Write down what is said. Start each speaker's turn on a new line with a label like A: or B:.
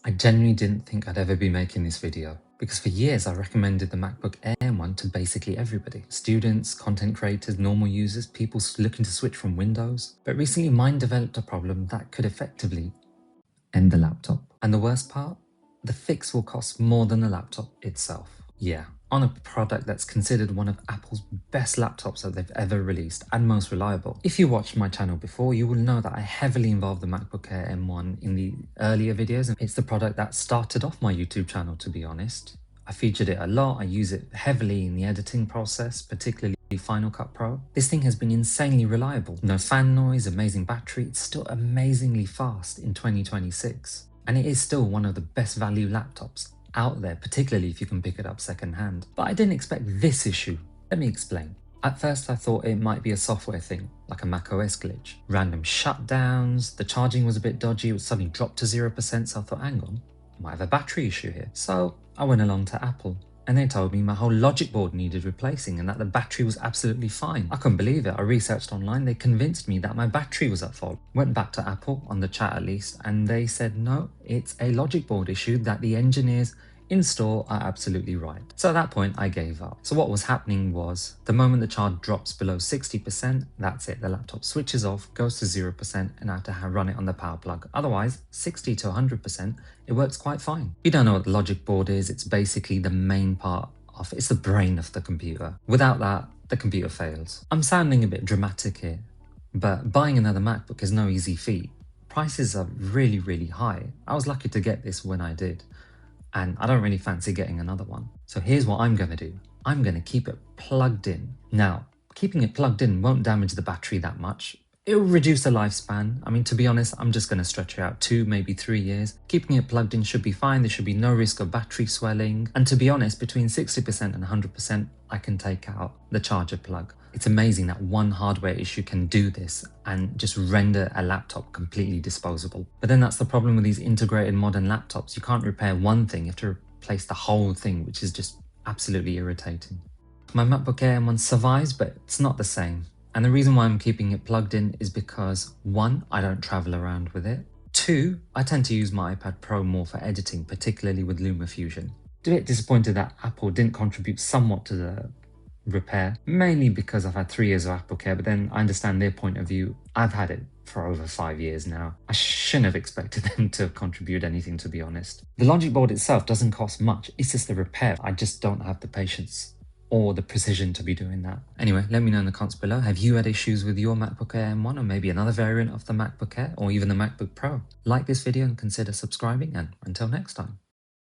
A: I genuinely didn't think I'd ever be making this video, because for years I recommended the MacBook Air M1 to basically everybody. Students, content creators, normal users, people looking to switch from Windows. But recently mine developed a problem that could effectively end the laptop. And the worst part? The fix will cost more than the laptop itself. Yeah, on a product that's considered one of Apple's best laptops that they've ever released and most reliable. If you watched my channel before, you will know that I heavily involved the MacBook Air M1 in the earlier videos, and it's the product that started off my YouTube channel, to be honest. I featured it a lot, I use it heavily in the editing process, particularly Final Cut Pro. This thing has been insanely reliable. No fan noise, amazing battery, it's still amazingly fast in 2026. And it is still one of the best value laptops out there, particularly if you can pick it up secondhand. But I didn't expect this issue. Let me explain. At first I thought it might be a software thing, like a macOS glitch. Random shutdowns, the charging was a bit dodgy, it would suddenly drop to 0%, so I thought, hang on, I might have a battery issue here. So I went along to Apple, and they told me my whole logic board needed replacing and that the battery was absolutely fine. I couldn't believe it. I researched online, they convinced me that my battery was at fault. Went back to Apple, on the chat at least, and they said no, it's a logic board issue, that the engineers in store are absolutely right. So at that point I gave up. So what was happening was, the moment the charge drops below 60%, that's it, the laptop switches off, goes to 0%, and I have to run it on the power plug. Otherwise, 60 to 100%, it works quite fine. If you don't know what the logic board is, it's basically the main part of, it's the brain of the computer. Without that, the computer fails. I'm sounding a bit dramatic here, but buying another MacBook is no easy feat. Prices are really, really high. I was lucky to get this when I did, and I don't really fancy getting another one. So here's what I'm going to do. I'm going to keep it plugged in. Now, keeping it plugged in won't damage the battery that much. It'll reduce the lifespan. I mean, to be honest, I'm just going to stretch it out 2, maybe 3 years. Keeping it plugged in should be fine. There should be no risk of battery swelling. And to be honest, between 60% and 100%, I can take out the charger plug. It's amazing that one hardware issue can do this and just render a laptop completely disposable. But then that's the problem with these integrated modern laptops. You can't repair one thing, you have to replace the whole thing, which is just absolutely irritating. My MacBook Air M1 survives, but it's not the same. And the reason why I'm keeping it plugged in is because 1, I don't travel around with it. 2, I tend to use my iPad Pro more for editing, particularly with LumaFusion. A bit disappointed that Apple didn't contribute somewhat to the repair, mainly because I've had 3 years of Apple Care, but then I understand their point of view. I've had it for over 5 years now. I shouldn't have expected them to contribute anything, to be honest. The logic board itself doesn't cost much, it's just the repair. I just don't have the patience or the precision to be doing that. Anyway, let me know in the comments below. Have you had issues with your MacBook Air M1 or maybe another variant of the MacBook Air or even the MacBook Pro? Like this video and consider subscribing, and until next time.